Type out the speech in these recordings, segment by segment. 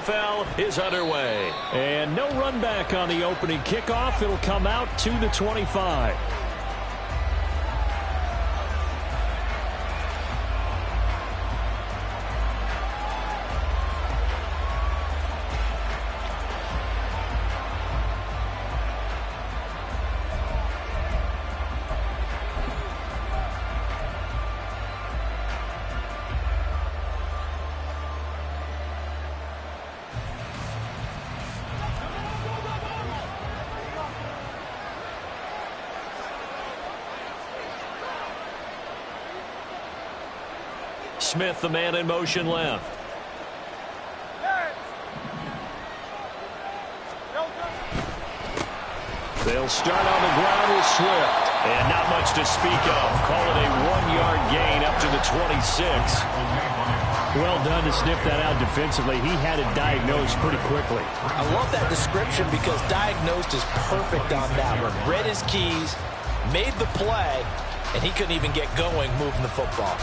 NFL is underway. And no run back on the opening kickoff. It'll come out to the 25. Smith, the man in motion left. They'll start on the ground with Swift. And not much to speak of. Call it a 1-yard gain up to the 26. Well done to sniff that out defensively. He had it diagnosed pretty quickly. I love that description because diagnosed is perfect on that one. Read his keys, made the play, and he couldn't even get going moving the football.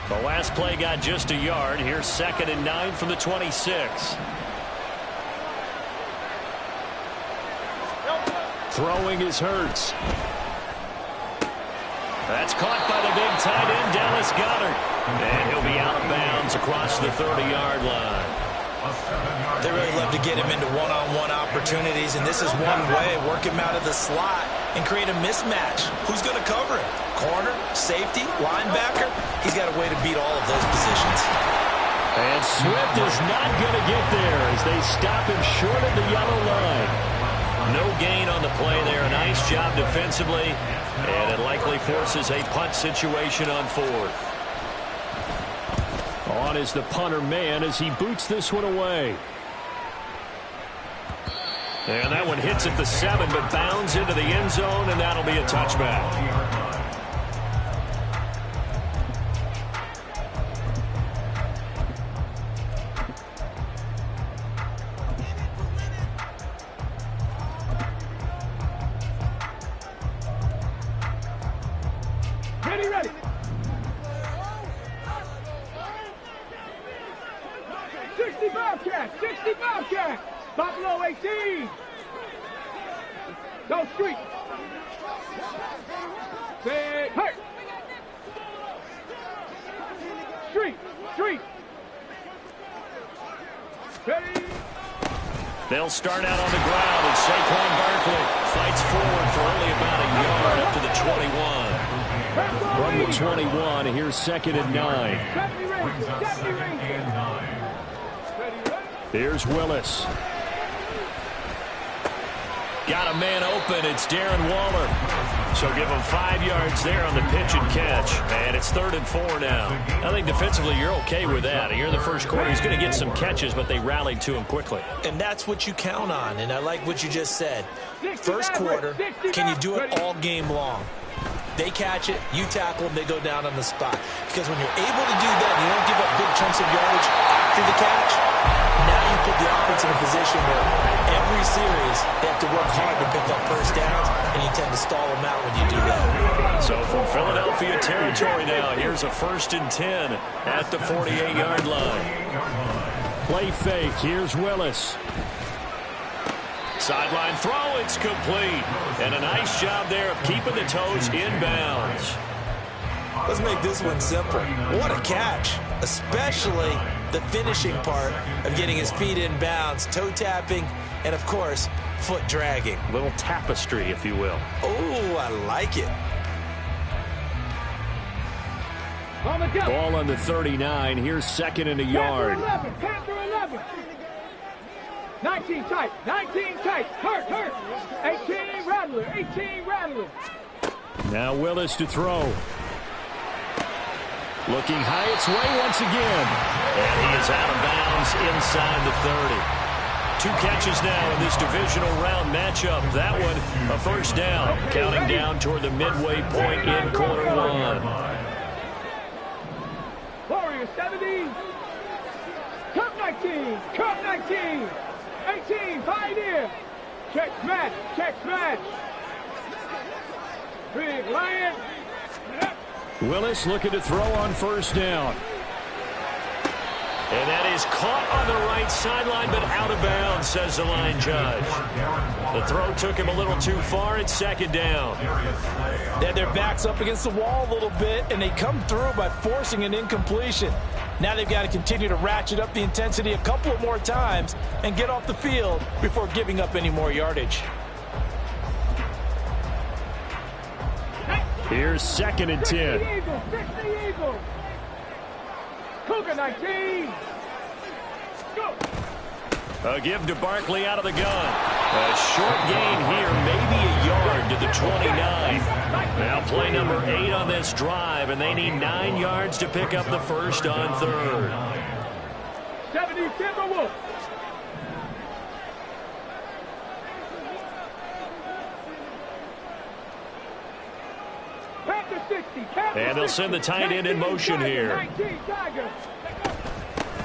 The last play got just a yard. Here's 2nd and 9 from the 26. Throwing is Hurts. That's caught by the big tight end, Dallas Goedert. And he'll be out of bounds across the 30-yard line. They really love to get him into one-on-one opportunities, and this is one way. Work him out of the slot and create a mismatch. Who's going to cover him? Corner, safety, linebacker? He's got a way to beat all of those positions. And Swift is not going to get there as they stop him short of the yellow line. No gain on the play there. A nice job defensively, and it likely forces a punt situation on 4th. On is the punter man as he boots this one away. And that one hits at the 7, but bounds into the end zone, and that'll be a touchback. Ready. 65 catch. Stop below 18. Go street. Say hurt. Street. Ready. They'll start out on the ground, and Saquon Barkley fights forward for only about a yard up to the 21. From the 21, here's 2nd and 9. Here's Willis. Got a man open. It's Darren Waller. So give him 5 yards there on the pitch and catch. And it's 3rd and 4 now. I think defensively you're okay with that. Here in the first quarter, he's going to get some catches, but they rallied to him quickly. And that's what you count on. And I like what you just said. First quarter, can you do it all game long? They catch it, you tackle them, they go down on the spot. Because when you're able to do that, you don't give up big chunks of yardage after the catch. Now you put the offense in a position where every series they have to work hard to pick up first downs, and you tend to stall them out when you do that. So from Philadelphia territory now, here's a 1st and 10 at the 48-yard line. Play fake. Here's Willis. Sideline throw, it's complete. And a nice job there of keeping the toes in bounds. Let's make this one simple. What a catch, especially the finishing part of getting his feet in bounds, toe tapping, and of course, foot dragging. A little tapestry, if you will. Oh, I like it. Ball on the 39. Here's 2nd and a yard. Panther 11. 19 tight. Hurt. 18 rattler. Now Willis to throw. Looking high its way once again. And he is out of bounds inside the 30. 2 catches now in this divisional round matchup. That one, a 1st down. Counting down toward the midway point in quarter 1. Warriors 70. Cup 19. 18. Pioneer. Check smash. Check smash. Big Lion. Willis looking to throw on first down. And that is caught on the right sideline, but out of bounds, says the line judge. The throw took him a little too far. It's second down. They had their backs up against the wall a little bit, and they come through by forcing an incompletion. Now they've got to continue to ratchet up the intensity a couple of more times and get off the field before giving up any more yardage. Here's 2nd and 10. Fix the Eagles. Cougar 19. Go. A give to Barkley out of the gun. A short gain here, maybe a yard to the 29. Now play number 8 on this drive, and they need 9 yards to pick up the first on 3rd. 70 Timberwolves. And they'll send the tight end in motion here.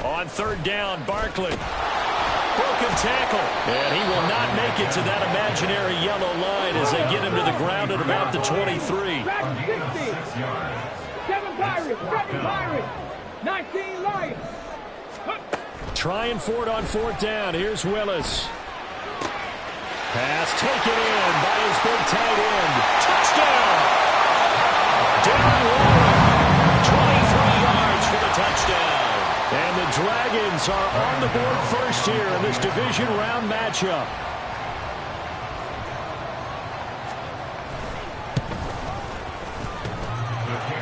On 3rd down, Barkley. Broken tackle. And he will not make it to that imaginary yellow line as they get him to the ground at about the 23. 7 Pirates. 19 Lions. Trying for it on 4th down. Here's Willis. Pass taken in by his big tight end. Touchdown! Darren Waller, 23 yards for the touchdown. And the Dragons are on the board first here in this division round matchup.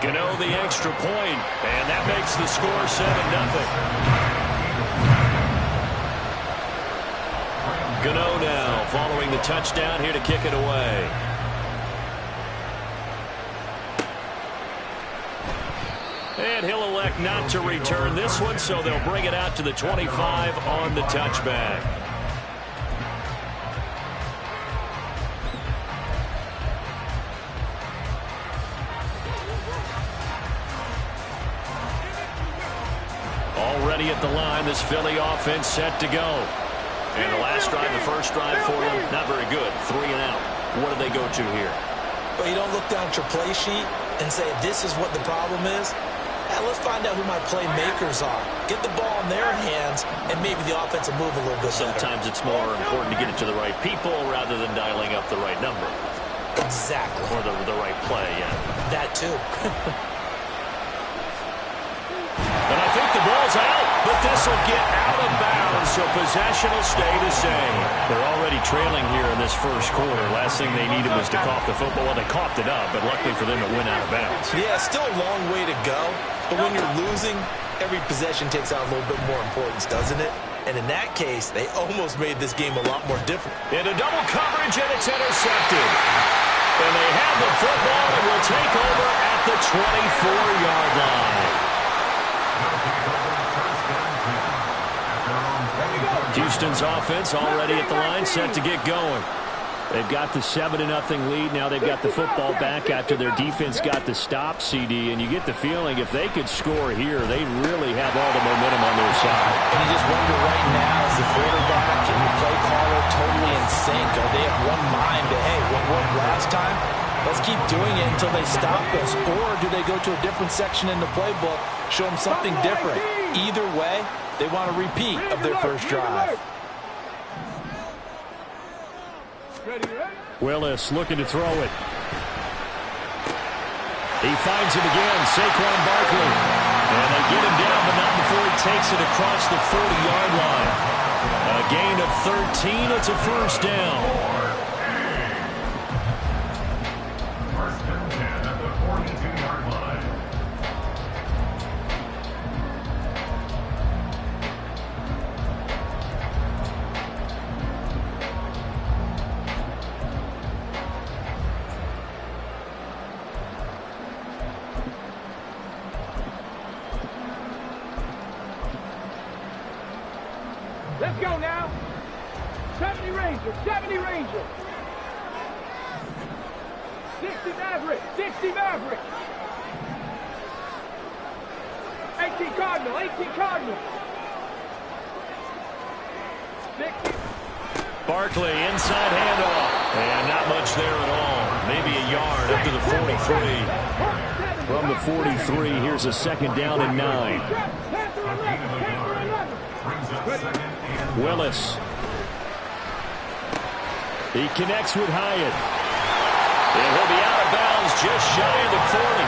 Gano the extra point, and that makes the score 7-0. Gano now following the touchdown here to kick it away. And he'll elect not to return this one, so they'll bring it out to the 25 on the touchback. Already at the line, this Philly offense set to go. And the last drive, the first drive for them, not very good. 3 and out. What do they go to here? But you don't look down at your play sheet and say, this is what the problem is. Let's find out who my playmakers are. Get the ball in their hands, and maybe the offense will move a little bit better. Sometimes it's more important to get it to the right people rather than dialing up the right number. Exactly. Or the right play, yeah. That too. And I think the ball's out, but this will get out of bounds, so possession will stay the same. They're already trailing here in this first quarter. Last thing they needed was to cough the football. Well, they coughed it up, but luckily for them, it went out of bounds. Yeah, still a long way to go. But when you're losing, every possession takes on a little bit more importance, doesn't it? And in that case, they almost made this game a lot more different. Into double coverage, and it's intercepted. And they have the football and will take over at the 24-yard line. Houston's offense already at the line, set to get going. They've got the 7-0 lead. Now they've got the football back after their defense got the stop, CD. And you get the feeling if they could score here, they really have all the momentum on their side. And you just wonder right now, is the quarterback and the play caller totally in sync? Are they of one mind that, hey, what worked last time? Let's keep doing it until they stop us. Or do they go to a different section in the playbook, show them something different? Either way, they want a repeat of their first drive. Willis looking to throw it. He finds him again, Saquon Barkley. And they get him down, but not before he takes it across the 40-yard line. A gain of 13. It's a first down. First and 10 at the 42-yard line. Let's go now. 70 Rangers, 70 Rangers. 60 Maverick, 60 Maverick. 18 Cardinal, 18 Cardinal. 60. Barkley, inside handoff. And not much there at all. Maybe a yard up to the 43. From the 43, here's a second down and 9. Willis. He connects with Hyatt. And he'll be out of bounds just shy of the 40.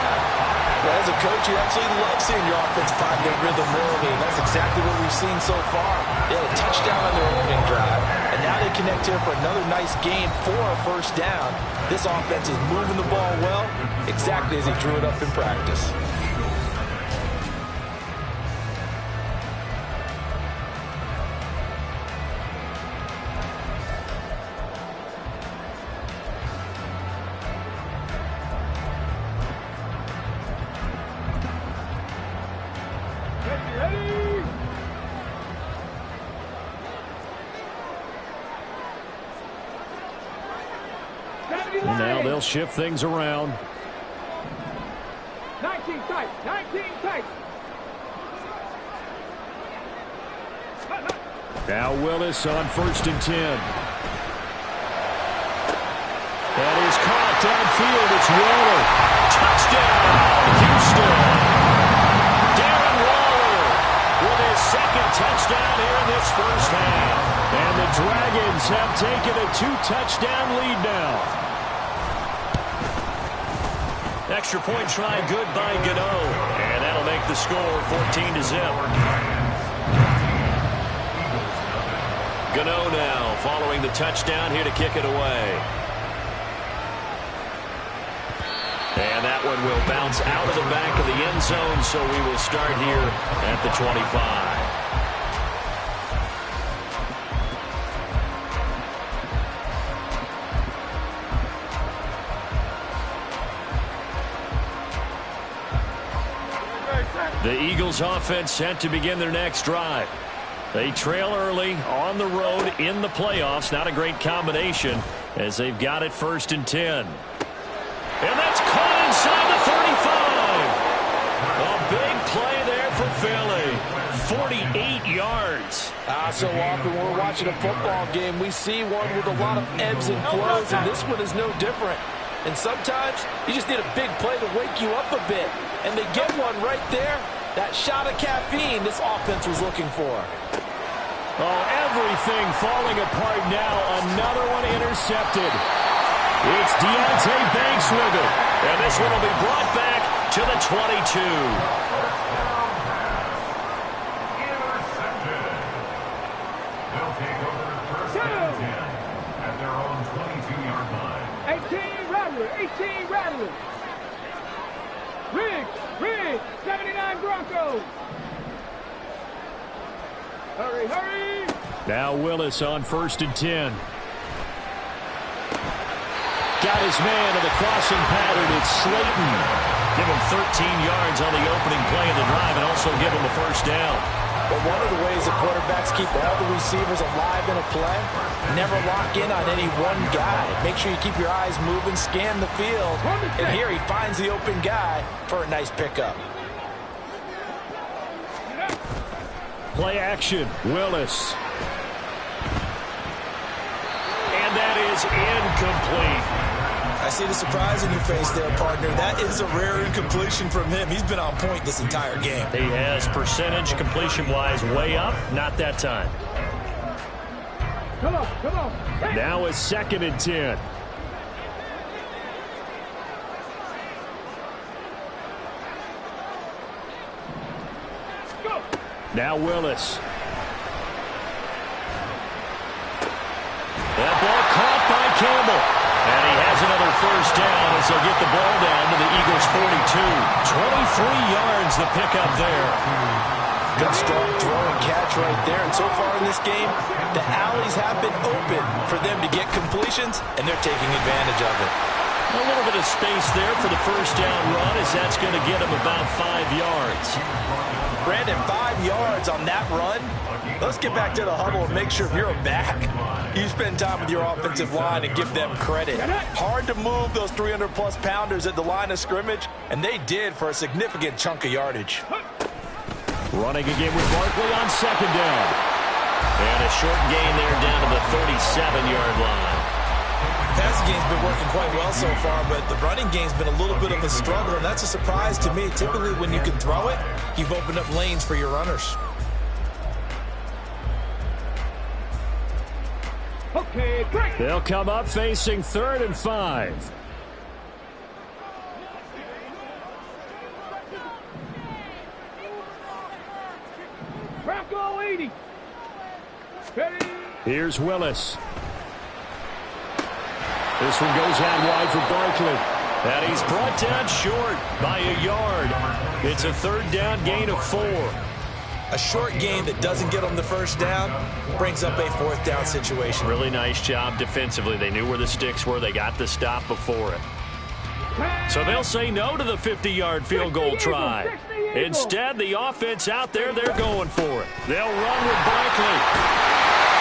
Well, as a coach, you absolutely love seeing your offense find their rhythm early, and that's exactly what we've seen so far. They had a touchdown on their opening drive, and now they connect here for another nice gain for a first down. This offense is moving the ball well, exactly as he drew it up in practice. Now they'll shift things around. 19 tight, 19 tight. Now Willis on 1st and 10. That is caught downfield. It's Waller. Touchdown, Houston. Darren Waller with his second touchdown here in this first half. And the Dragons have taken a 2-touchdown lead now. Extra point try good by Gano. And that'll make the score 14-0. Gano now following the touchdown here to kick it away. And that one will bounce out of the back of the end zone, so we will start here at the 25. The Eagles offense set to begin their next drive. They trail early on the road in the playoffs. Not a great combination as they've got it 1st and 10. And that's caught inside the 35. A big play there for Philly. 48 yards. So often when we're watching a football game, we see one with a lot of ebbs and flows, and this one is no different. And sometimes you just need a big play to wake you up a bit. And they get one right there. That shot of caffeine this offense was looking for. Oh, everything falling apart now. Another one intercepted. It's Deontay Banks with it. And this one will be brought back to the 22. Intercepted. They'll take over 1st and 10 at their own 22-yard line. 18 Rattler, 18 Rattler. Riggs, 79 Broncos. Hurry, hurry. Now Willis on 1st and 10. Got his man in the crossing pattern. It's Slayton. Give him 13 yards on the opening play of the drive and also give him the first down. But one of the ways the quarterbacks keep all the receivers alive in a play, never lock in on any one guy. Make sure you keep your eyes moving, scan the field. And here he finds the open guy for a nice pickup. Play action. Willis. And that is incomplete. I see the surprise in your face there, partner. That is a rare incompletion from him. He's been on point this entire game. He has percentage completion-wise way up. Not that time. Come on, come on. Hey. Now a 2nd and 10. Go. Now Willis. That ball caught by Campbell. And he has another first down as they'll get the ball down to the Eagles' 42. 23 yards the pickup there. Good strong throw and catch right there. And so far in this game, the alleys have been open for them to get completions, and they're taking advantage of it. A little bit of space there for the first down run as that's going to get him about 5 yards. Brandon, 5 yards on that run. Let's get back to the huddle and make sure you're back. You spend time with your offensive line and give them credit. Hard to move those 300-plus pounders at the line of scrimmage, and they did for a significant chunk of yardage. Running again with Barkley on 2nd down. And a short gain there down to the 37-yard line. Passing game's been working quite well so far, but the running game's been a little bit of a struggle, and that's a surprise to me. Typically, when you can throw it, you've opened up lanes for your runners. Okay, break. They'll come up facing 3rd and 5. Bronco 80. Ready. Here's Willis. This one goes out wide for Barkley. And he's brought down short by a yard. It's a 3rd down gain of 4. A short gain that doesn't get them the first down brings up a 4th down situation. Really nice job defensively. They knew where the sticks were. They got the stop before it. So they'll say no to the 50-yard field goal try. Instead, the offense out there, they're going for it. They'll run with Barkley.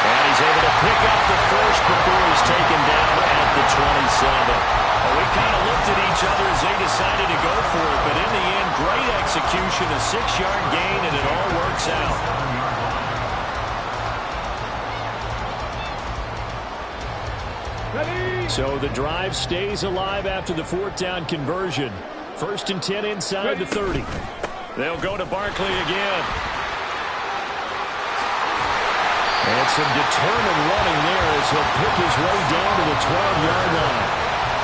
And he's able to pick up the first before he's taken down at the 27. Well, we kind of looked at each other as they decided to go for it, but in the end, great execution, a 6-yard gain, and it all works out. So the drive stays alive after the 4th down conversion. 1st and 10 inside the 30. They'll go to Barkley again. And some determined running there as he'll pick his way down to the 12-yard line.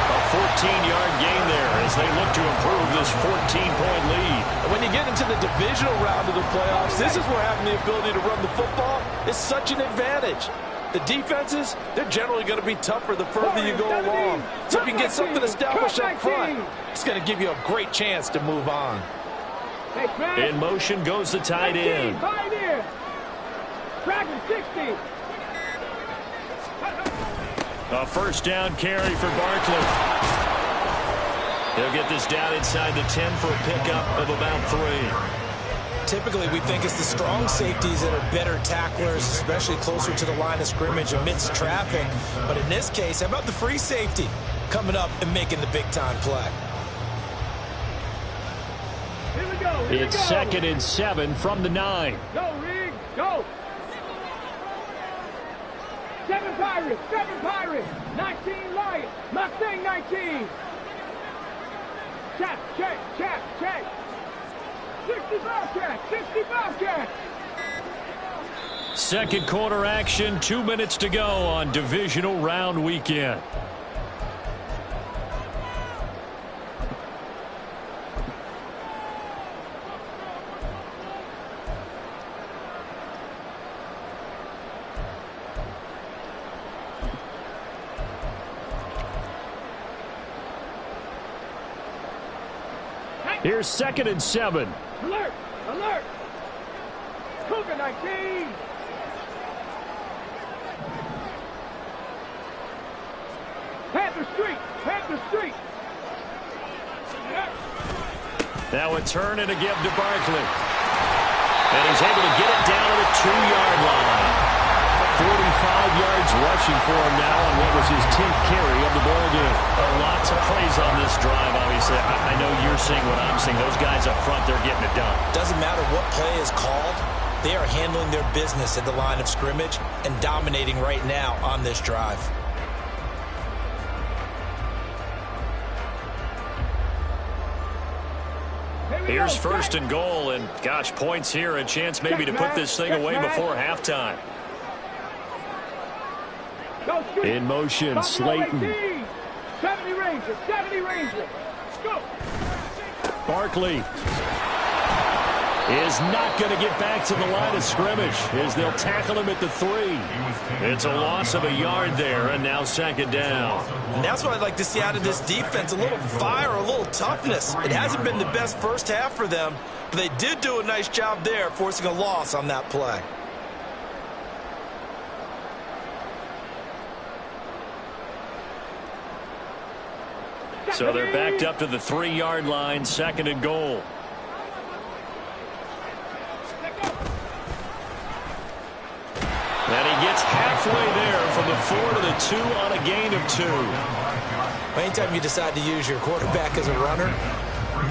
A 14-yard gain there as they look to improve this 14-point lead. When you get into the divisional round of the playoffs, this is where having the ability to run the football is such an advantage. The defenses, they're generally going to be tougher the further you go along. So if you can get something established up front, it's going to give you a great chance to move on. In motion goes the tight end. A 1st down carry for Barkley. He'll get this down inside the 10 for a pickup of about 3. Typically, we think it's the strong safeties that are better tacklers, especially closer to the line of scrimmage amidst traffic. But in this case, how about the free safety coming up and making the big-time play? Here we go. It's 2nd and 7 from the 9. Go, Riggs. Go. 7 Pirates. 7 Pirates. 19 Lions. Mustang 19. Check, check, check, check. 65 catch, 65 catch. 2nd quarter action, 2 minutes to go on divisional round weekend. Here's 2nd and 7. Alert! Alert! Cougar 19! Panther Street! Panther Street! Now a turn and a give to Barkley. And he's able to get it down to the 2-yard line. 45 yards rushing for him now on what was his 10th carry of the ballgame. Lots of plays on this drive, obviously. I know you're seeing what I'm seeing. Those guys up front, they're getting it done. Doesn't matter what play is called. They are handling their business at the line of scrimmage and dominating right now on this drive. Here's 1st and goal, and gosh, points here, a chance maybe to put this thing away before halftime. In motion, Slayton. 70 Rangers, 70 Rangers. Go. Barkley is not going to get back to the line of scrimmage as they'll tackle him at the 3. It's a loss of a yard there, and now 2nd down. And that's what I'd like to see out of this defense, a little fire, a little toughness. It hasn't been the best first half for them, but they did do a nice job there, forcing a loss on that play. So they're backed up to the 3-yard line, 2nd and goal. And he gets halfway there from the 4 to the 2 on a gain of 2. Anytime you decide to use your quarterback as a runner,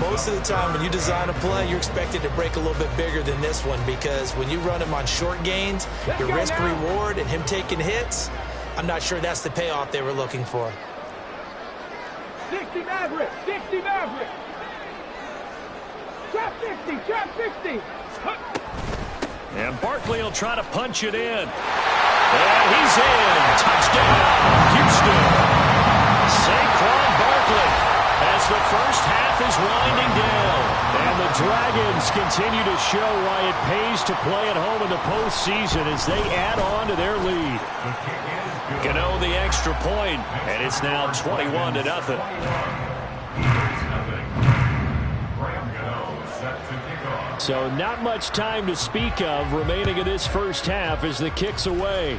Most of the time when you design a play, you're expected to break a little bit bigger than this one, because when you run him on short gains, your risk-reward and him taking hits, I'm not sure that's the payoff they were looking for. 60 Maverick, 60 Maverick. Trap 60, trap 60. And Barkley will try to punch it in. And he's in. Touchdown, Houston. Saquon Barkley as the first half is winding down. And the Dragons continue to show why it pays to play at home in the postseason as they add on to their lead. Gano the extra point, and it's now 21-0. So not much time to speak of remaining in this first half as the kick's away.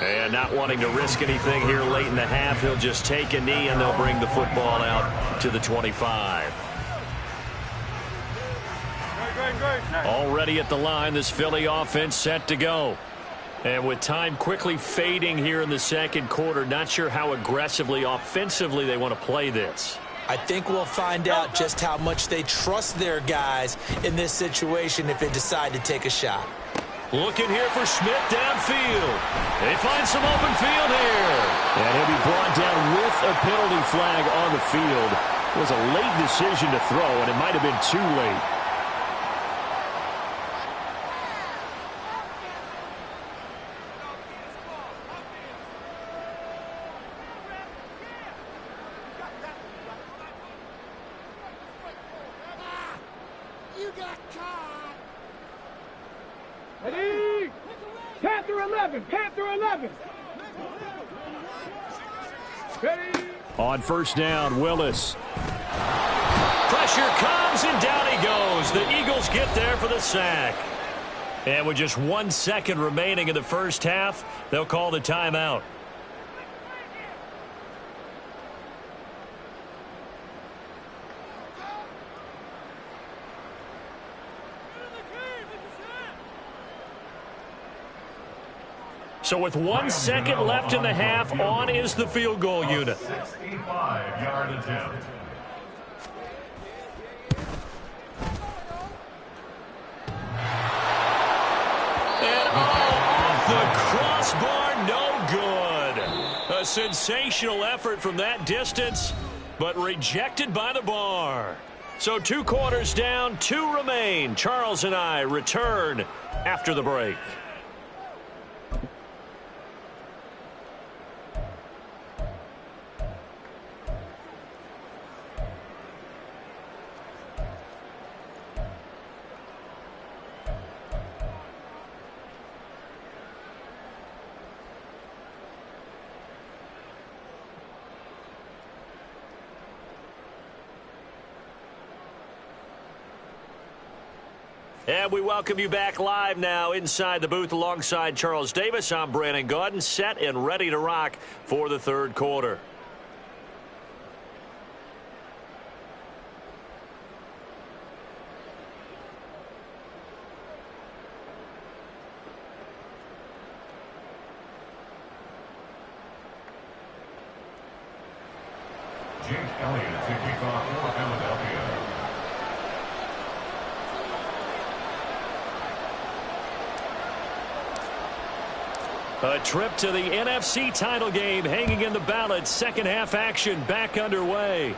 And not wanting to risk anything here late in the half, he'll just take a knee and they'll bring the football out to the 25. Already at the line, this Philly offense set to go. And with time quickly fading here in the second quarter, not sure how aggressively, offensively they want to play this. I think we'll find out just how much they trust their guys in this situation if they decide to take a shot. Looking here for Smith downfield. They find some open field here. And he'll be brought down with a penalty flag on the field. It was a late decision to throw, and it might have been too late. Ready? Panther 11, Panther 11. Ready? On first down, Willis. Pressure comes, and down he goes. The Eagles get there for the sack. And with just 1 second remaining in the first half, they'll call the timeout. So with 1 second left in the half, on is the field goal unit. 65-yard attempt. And off the crossbar, no good. A sensational effort from that distance, but rejected by the bar. So 2 quarters down, 2 remain. Charles and I return after the break. And we welcome you back live now inside the booth alongside Charles Davis. I'm Brandon Gaudin, set and ready to rock for the third quarter. Jake Elliott to kick off for Philadelphia. A trip to the NFC title game hanging in the balance. Second half action back underway.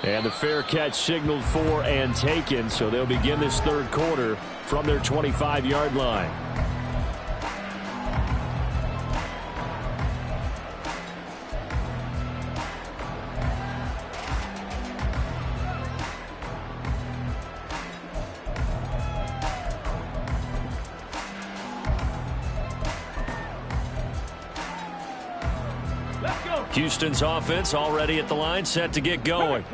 And the fair catch signaled for and taken, so they'll begin this third quarter from their 25-yard line. Houston's offense already at the line, set to get going.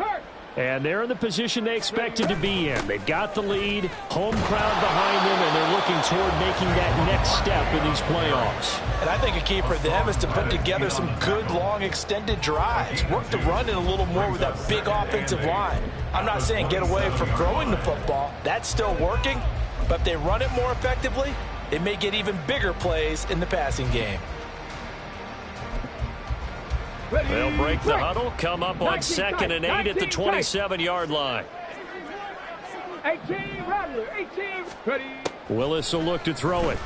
And they're in the position they expected to be in. They've got the lead, home crowd behind them, and they're looking toward making that next step in these playoffs. And I think a key for them is to put together some good, long, extended drives. Work the run in a little more with that big offensive line. I'm not saying get away from throwing the football. That's still working. But if they run it more effectively, they may get even bigger plays in the passing game. They'll break the huddle, come up on 2nd and 8 at the 27-yard line. 18, Rattler, 18, ready. Willis will look to throw it.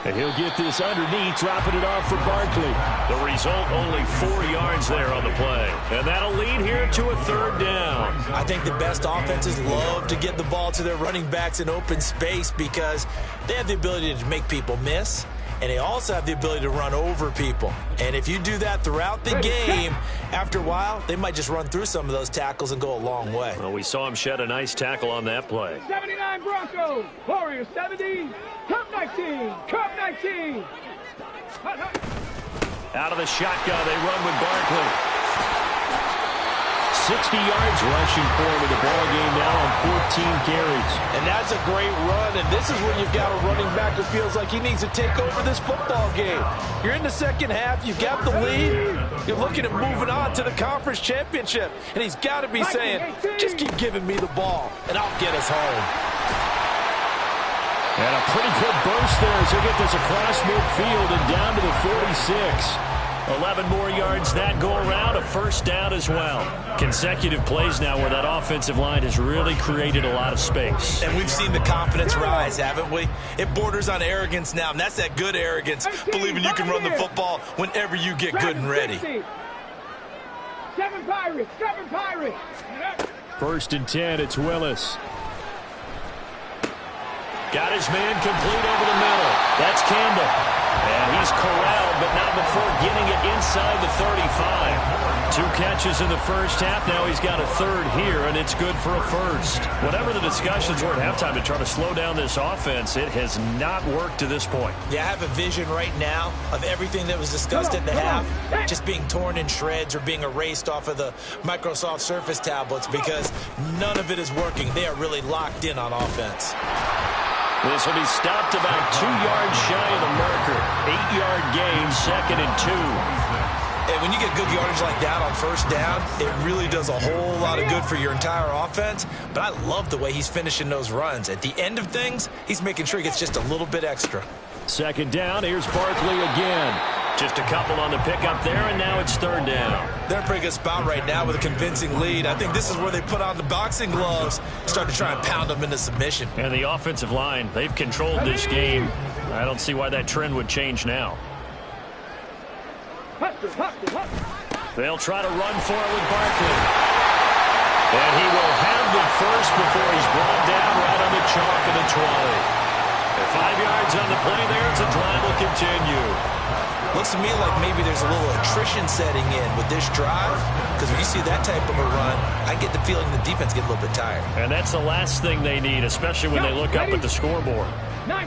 And he'll get this underneath, dropping it off for Barkley. The result, only 4 yards there on the play. And that'll lead here to a 3rd down. I think the best offenses love to get the ball to their running backs in open space because they have the ability to make people miss, and they also have the ability to run over people. And if you do that throughout the game, after a while, they might just run through some of those tackles and go a long way. Well, we saw him shed a nice tackle on that play. 79 Broncos, Warriors 70, Cup 19, Cup 19. Out of the shotgun, they run with Barkley. 60 yards rushing for him in the ball game now on 14 carries. And that's a great run, and this is where you've got a running back who feels like he needs to take over this football game. You're in the second half, you've got the lead, you're looking at moving on to the conference championship, and he's got to be saying, just keep giving me the ball, and I'll get us home. And a pretty good burst there as he'll get this across midfield and down to the 46. 11 more yards that go around, a 1st down as well. Consecutive plays now where that offensive line has really created a lot of space. And we've seen the confidence rise, haven't we? It borders on arrogance now, and that's that good arrogance, believing you can run the football whenever you get good and ready. 7 Pirates, 7 Pirates. 1st and 10, it's Willis. Got his man complete over the middle. That's Campbell. And he's corralled, but not before getting it inside the 35. 2 catches in the first half. Now he's got a 3rd here, and it's good for a 1st. Whatever the discussions were at halftime to try to slow down this offense, it has not worked to this point. Yeah, I have a vision right now of everything that was discussed at the half just being torn in shreds or being erased off of the Microsoft Surface tablets because none of it is working. They are really locked in on offense. This will be stopped about 2 yards shy of the marker. 8-yard gain, 2nd and 2. And when you get good yardage like that on 1st down, it really does a whole lot of good for your entire offense. But I love the way he's finishing those runs. At the end of things, he's making sure he gets just a little bit extra. 2nd down, here's Barkley again. Just a couple on the pickup there, and now it's 3rd down. They're in a pretty good spot right now with a convincing lead. I think this is where they put on the boxing gloves, start to try and pound them into submission. And the offensive line, they've controlled this game. I don't see why that trend would change now. They'll try to run for it with Barkley. And he will have the 1st before he's brought down right on the chalk of the 20. 5 yards on the play there as the drive will continue. Looks to me like maybe there's a little attrition setting in with this drive, because when you see that type of a run, I get the feeling the defense gets a little bit tired. And that's the last thing they need, especially when they look up at the scoreboard.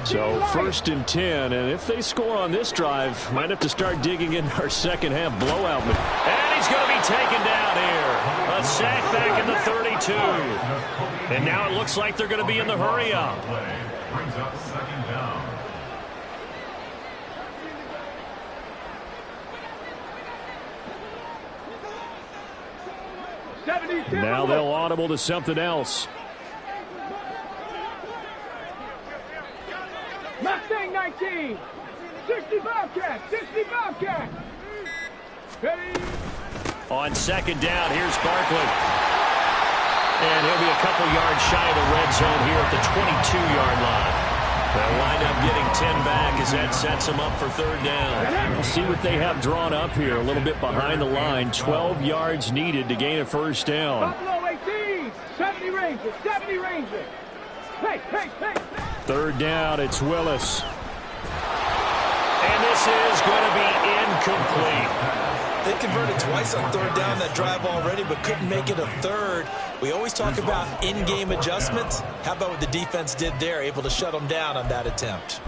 So 1st and 10, and if they score on this drive, might have to start digging in our second half blowout. And he's going to be taken down here. A sack back in the 32. And now it looks like they're going to be in the hurry-up. Brings up 2nd down. Now they'll audible to something else. Mustang 19, 60 Bobcat, 60 Bobcat. Ready? On 2nd down, here's Barkley. And he'll be a couple yards shy of the red zone here at the 22-yard line. They'll wind up getting 10 back as that sets them up for 3rd down. We'll see what they have drawn up here. A little bit behind the line. 12 yards needed to gain a 1st down. Buffalo 18, 70 Rangers, 70 Rangers. Hey. 3rd down, it's Willis. And this is going to be incomplete. They converted twice on 3rd down that drive already, but couldn't make it a 3rd. We always talk about in-game adjustments. How about what the defense did there, able to shut them down on that attempt?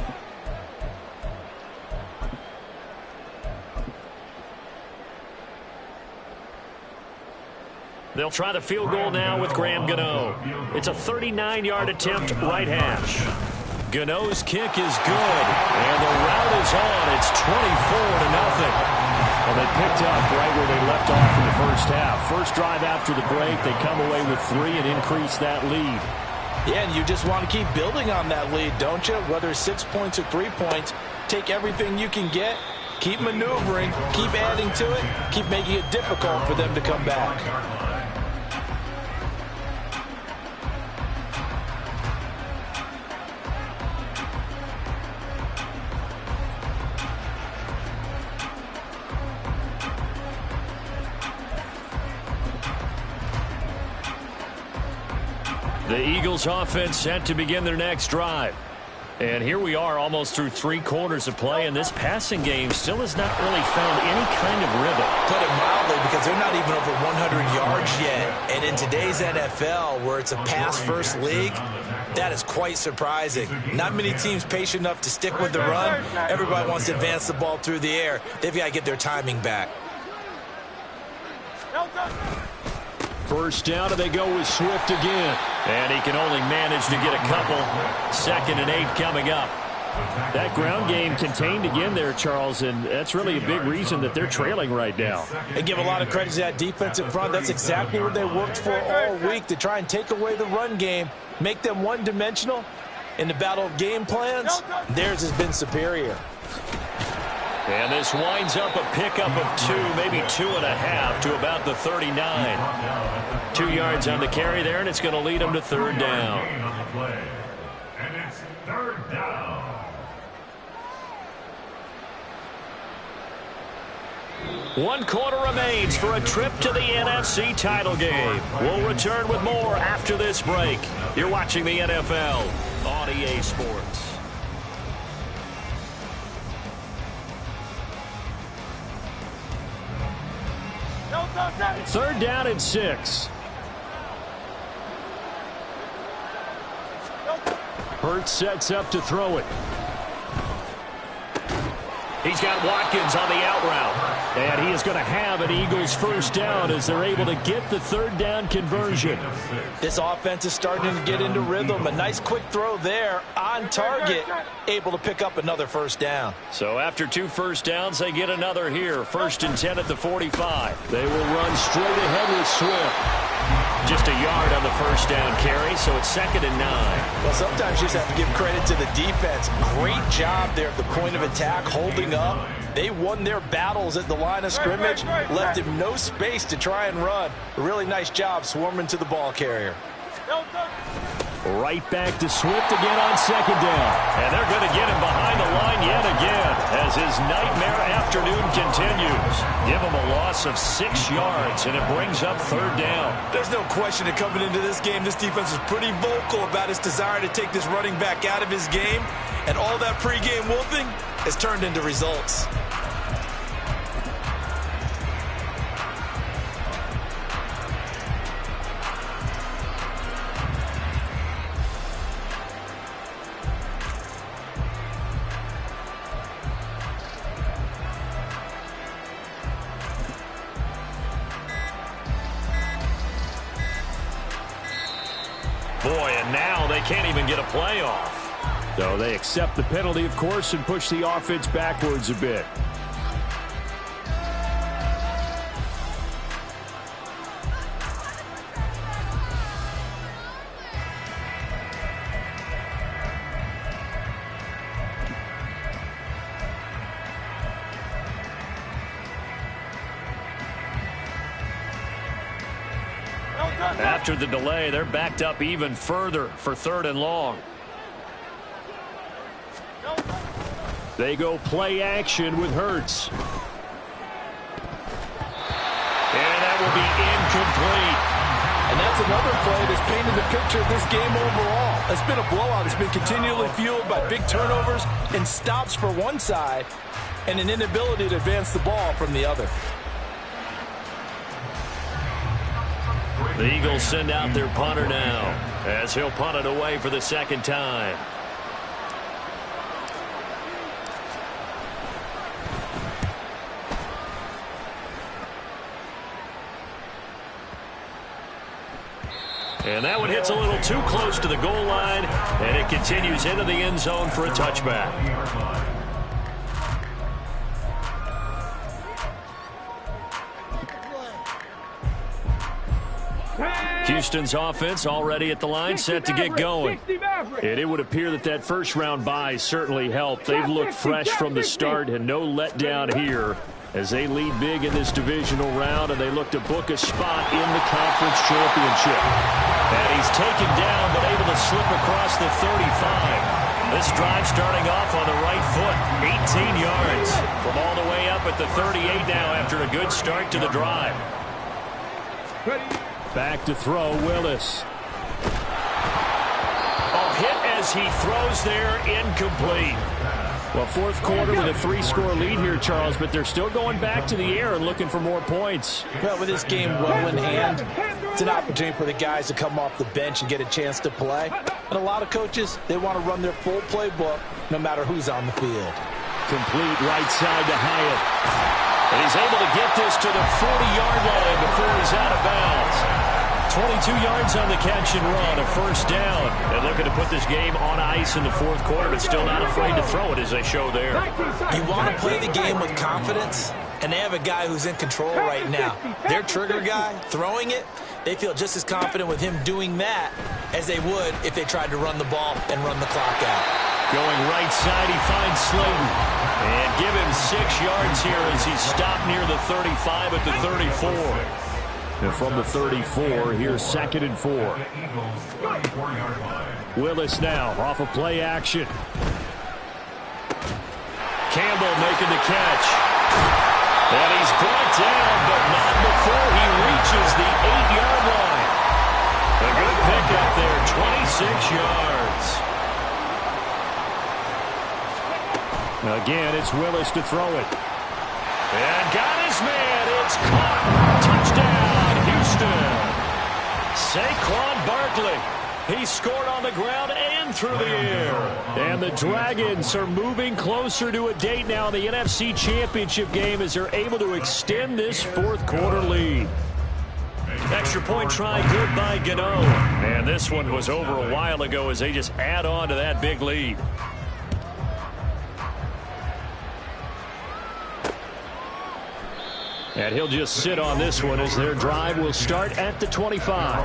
They'll try the field goal now with Graham Gano. It's a 39-yard attempt, right hash. Gano's kick is good, and the route is on. It's 24-0. Well, they picked up right where they left off in the first half. First drive after the break, they come away with 3 and increase that lead. Yeah, and you just want to keep building on that lead, don't you? Whether it's 6 points or 3 points, take everything you can get Keep maneuvering, keep adding to it, keep making it difficult for them to come back. The Eagles offense set to begin their next drive. And here we are almost through 3 quarters of play, and this passing game still has not really found any kind of rhythm. Put it mildly, because they're not even over 100 yards yet. And in today's NFL, where it's a pass-first league, that is quite surprising. Not many teams patient enough to stick with the run. Everybody wants to advance the ball through the air. They've got to get their timing back. First down, and they go with Swift again. And he can only manage to get a couple. 2nd and 8 coming up. That ground game contained again there, Charles, and that's really a big reason that they're trailing right now. They give a lot of credit to that defense in front. That's exactly what they worked for all week, to try and take away the run game, make them one-dimensional. In the battle of game plans, theirs has been superior. And this winds up a pickup of 2, maybe 2.5 to about the 39. 2 yards on the carry there, and it's going to lead them to 3rd down. And it's 3rd down. One quarter remains for a trip to the NFC title game. We'll return with more after this break. You're watching the NFL on EA Sports. Third down and 6. Hurts sets up to throw it. He's got Watkins on the out route. And he is going to have an Eagles first down as they're able to get the 3rd down conversion. This offense is starting to get into rhythm. A nice quick throw there on target, able to pick up another first down. So after 2 first downs, they get another here. 1st and 10 at the 45. They will run straight ahead with Swift. Just a yard on the first down carry, so it's 2nd and 9. Well, sometimes you just have to give credit to the defense. Great job there at the point of attack, holding up. They won their battles at the line of scrimmage, left him no space to try and run. A really nice job swarming to the ball carrier. Right back to Swift again on 2nd down. And they're going to get him behind the line yet again as his nightmare afternoon continues. Give him a loss of 6 yards, and it brings up 3rd down. There's no question that coming into this game, this defense is pretty vocal about its desire to take this running back out of his game. And all that pregame wolfing has turned into results. Boy, and now they can't even get a play off. So they accept the penalty, of course, and push the offense backwards a bit. After the delay, they're backed up even further for 3rd and long. They go play action with Hurts. And that will be incomplete. And that's another play that's painted the picture of this game overall. It's been a blowout. It's been continually fueled by big turnovers and stops for one side and an inability to advance the ball from the other. The Eagles send out their punter now as he'll punt it away for the 2nd time. And that one hits a little too close to the goal line, and it continues into the end zone for a touchback. Houston's offense already at the line, set to get going. And it would appear that that first-round bye certainly helped. They've looked fresh from the start and no letdown here as they lead big in this divisional round, and they look to book a spot in the conference championship. And he's taken down but able to slip across the 35. This drive starting off on the right foot, 18 yards from all the way up at the 38 now after a good start to the drive. Back to throw, Willis. Hit as he throws there, incomplete. Well, fourth quarter with a 3-score lead here, Charles, but they're still going back to the air and looking for more points. Well, with this game well in hand, it's an opportunity for the guys to come off the bench and get a chance to play. And a lot of coaches, they want to run their full playbook no matter who's on the field. Complete right side to Hyatt. And he's able to get this to the 40-yard line before he's out of bounds. 22 yards on the catch and run, a first down. And looking to put this game on ice in the fourth quarter, but still not afraid to throw it as they show there. You want to play the game with confidence, and they have a guy who's in control right now. Their trigger guy, throwing it, they feel just as confident with him doing that as they would if they tried to run the ball and run the clock out. Going right side, he finds Slayton. And give him 6 yards here as he's stopped near the 35 at the 34. And from the 34, here's 2nd and 4. Willis now off of play action. Campbell making the catch. And he's brought down, but not before he reaches the 8-yard line. A good pickup there, 26 yards. Again, it's Willis to throw it. And got his man. It's caught. Touchdown, Houston. Saquon Barkley. He scored on the ground and through the air. And the Dragons are moving closer to a date now in the NFC Championship game as they're able to extend this fourth quarter lead. Extra point try good by Gano. And this one was over a while ago as they just add on to that big lead. And he'll just sit on this one as their drive will start at the 25.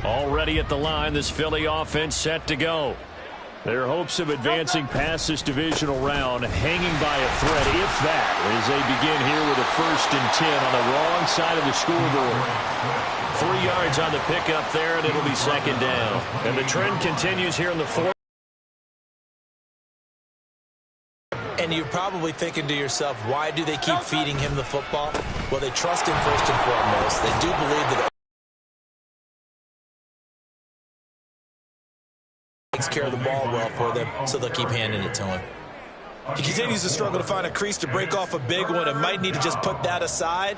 Already at the line, this Philly offense set to go. Their hopes of advancing past this divisional round hanging by a thread, if that, as they begin here with a 1st and 10 on the wrong side of the scoreboard. 3 yards on the pickup there, and it'll be 2nd down. And the trend continues here in the fourth. And you're probably thinking to yourself, why do they keep feeding him the football? Well, they trust him first and foremost. They do believe that he takes care of the ball well for them, so they'll keep handing it to him. He continues to struggle to find a crease to break off a big one and might need to just put that aside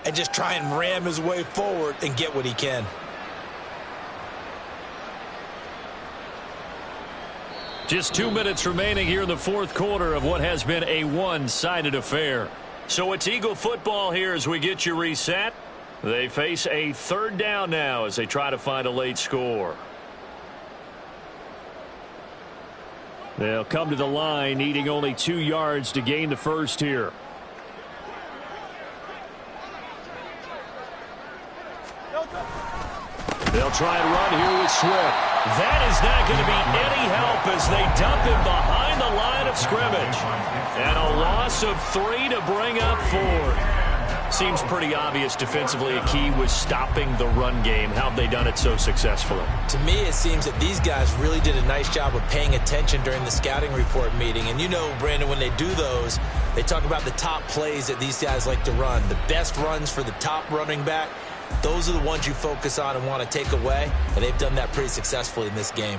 and just try and ram his way forward and get what he can. Just 2 minutes remaining here in the fourth quarter of what has been a one-sided affair. So it's Eagle football here as we get you reset. They face a 3rd down now as they try to find a late score. They'll come to the line needing only 2 yards to gain the first here. They'll try and run here with Swift. That is not going to be any help as they dump him behind the line of scrimmage. And a loss of 3 to bring up 4. Seems pretty obvious defensively a key was stopping the run game. How have they done it so successfully? To me, it seems that these guys really did a nice job of paying attention during the scouting report meeting. And you know, Brandon, when they do those, they talk about the top plays that these guys like to run. The best runs for the top running back. Those are the ones you focus on and want to take away, and they've done that pretty successfully in this game.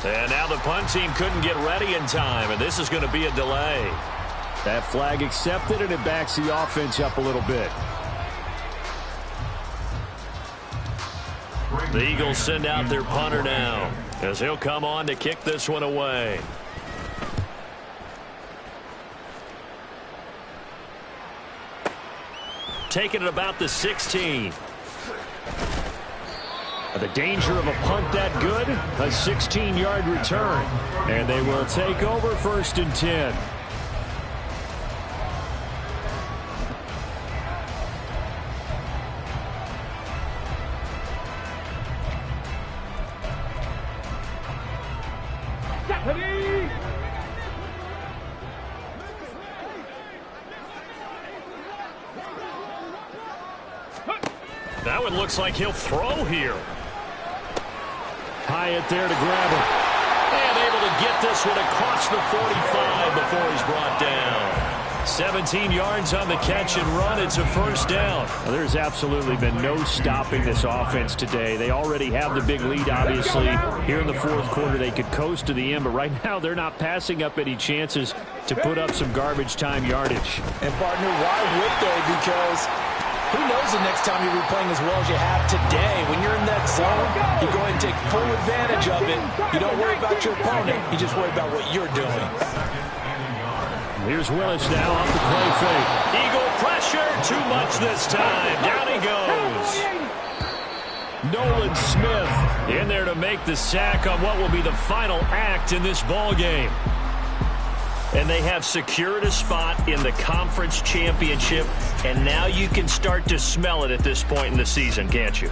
And now the punt team couldn't get ready in time, and this is going to be a delay. That flag accepted, and it backs the offense up a little bit. The Eagles send out their punter now as he'll come on to kick this one away. taken at about the 16. The danger of a punt that good, a 16-yard return. And they will take over 1st and 10. That one looks like he'll throw here. Hyatt there to grab him. And able to get this one across the 45 before he's brought down. 17 yards on the catch and run. It's a 1st down. Well, there's absolutely been no stopping this offense today. They already have the big lead, obviously. Here in the 4th quarter, they could coast to the end, but right now they're not passing up any chances to put up some garbage time yardage. And, partner, why would they? Because who knows the next time you'll be playing as well as you have today. When you're in that zone, you go ahead and take full advantage of it. You don't worry about your opponent. You just worry about what you're doing. Here's Willis now off the play fake. Eagle pressure. Too much this time. Down he goes. Nolan Smith in there to make the sack on what will be the final act in this ball game. And they have secured a spot in the conference championship, and now you can start to smell it at this point in the season, can't you?